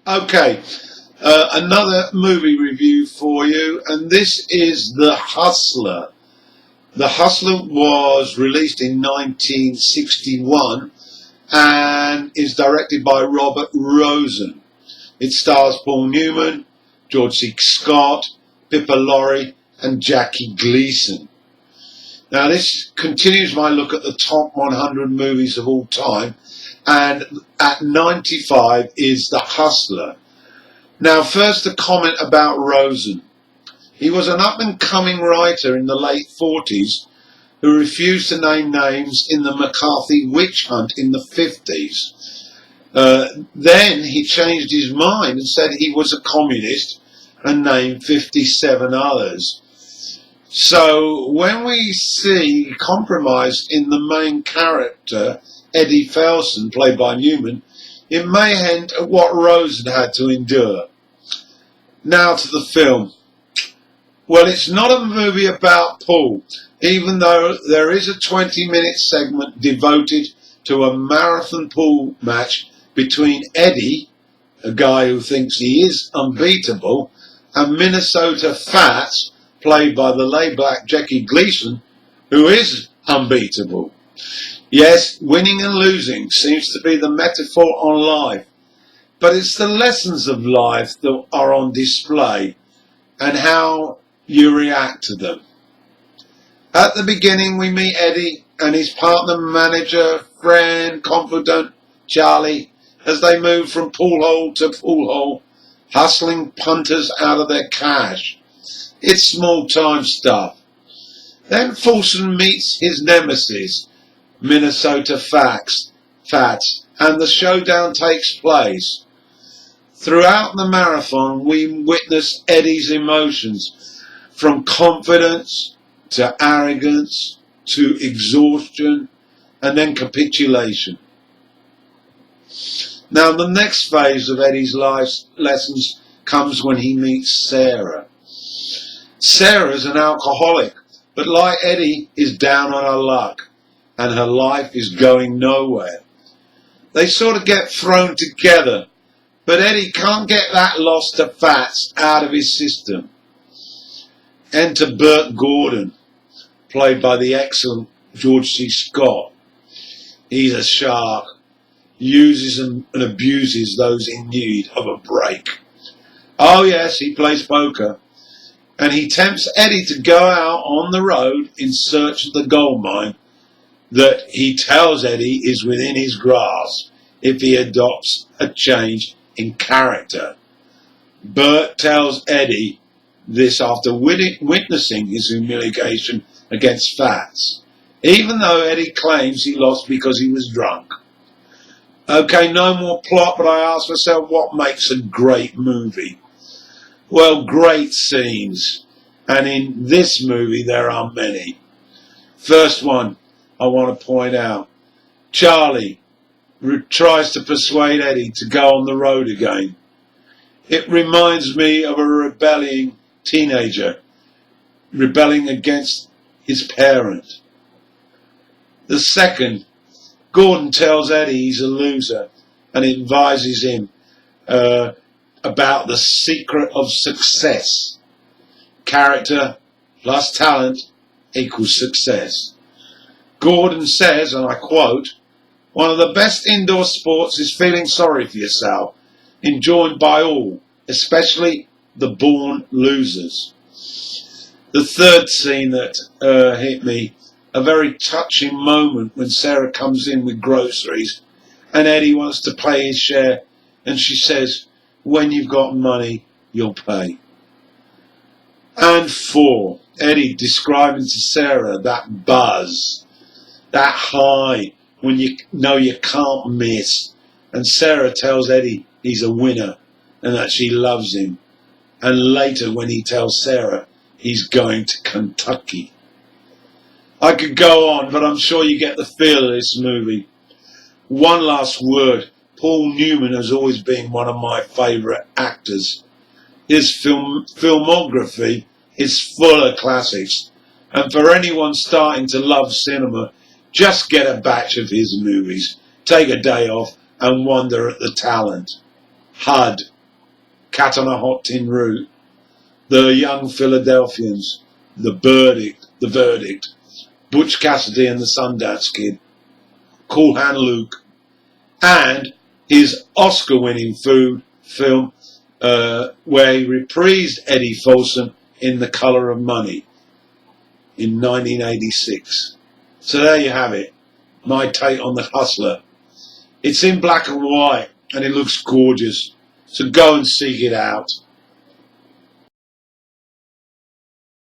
Okay, another movie review for you, and this is The Hustler. The Hustler was released in 1961 and is directed by Robert Rosen. It stars Paul Newman, George C. Scott, Pippi Lawrie, and Jackie Gleasen. Now, this continues my look at the top 100 movies of all time, and at 95 is The Hustler. Now, first a comment about Rosen. He was an up-and-coming writer in the late 40s who refused to name names in the McCarthy witch hunt in the 50s. Then he changed his mind and said he was a communist and named 57 others. So when we see compromise in the main character, Eddie Felsen, played by Newman, it may hint at what Rosen had to endure. Now to the film. Well, it's not a movie about Paul, even though there is a 20-minute segment devoted to a marathon pool match between Eddie, a guy who thinks he is unbeatable, and Minnesota Fats, played by the laid-back Jackie Gleasen, who is unbeatable. Yes, winning and losing seems to be the metaphor on life, but it's the lessons of life that are on display and how you react to them. At the beginning, we meet Eddie and his partner, manager, friend, confidant, Charlie, as they move from pool hole to pool hole, hustling punters out of their cash. It's small-time stuff. Then Felsen meets his nemesis, Minnesota Fats, and the showdown takes place. Throughout the marathon, we witness Eddie's emotions, from confidence to arrogance to exhaustion and then capitulation. Now, the next phase of Eddie's life lessons comes when he meets Sara. Sarah's an alcoholic, but like Eddie, is down on her luck, and her life is going nowhere. They sort of get thrown together, but Eddie can't get that loss to Fats out of his system. Enter Bert Gordon, played by the excellent George C. Scott. He's a shark, uses and abuses those in need of a break. Oh yes, he plays poker. And he tempts Eddie to go out on the road in search of the gold mine that he tells Eddie is within his grasp if he adopts a change in character. Bert tells Eddie this after witnessing his humiliation against Fats, even though Eddie claims he lost because he was drunk. Okay, no more plot, but I ask myself, what makes a great movie? Well, great scenes, and in this movie there are many. First one I want to point out, Charlie tries to persuade Eddie to go on the road again. It reminds me of a rebelling teenager rebelling against his parent. The second, Gordon tells Eddie he's a loser and advises him about the secret of success. Character plus talent equals success. Gordon says, and I quote, "One of the best indoor sports is feeling sorry for yourself, enjoyed by all, especially the born losers." The third scene that hit me, a very touching moment when Sara comes in with groceries and Eddie wants to pay his share and she says, "When you've got money, you'll pay." And 4, Eddie describing to Sara that buzz, that high when you know you can't miss. And Sara tells Eddie he's a winner and that she loves him. And later when he tells Sara he's going to Kentucky. I could go on, but I'm sure you get the feel of this movie. One last word. Paul Newman has always been one of my favourite actors. His filmography is full of classics, and for anyone starting to love cinema, just get a batch of his movies, take a day off and wonder at the talent. HUD. Cat on a Hot Tin Roof, The Young Philadelphians, The Verdict, Butch Cassidy and the Sundance Kid, Cool Hand Luke, and his Oscar-winning film where he reprised Eddie Folsom in The Colour of Money in 1986. So there you have it, my take on The Hustler. It's in black and white and it looks gorgeous, so go and seek it out.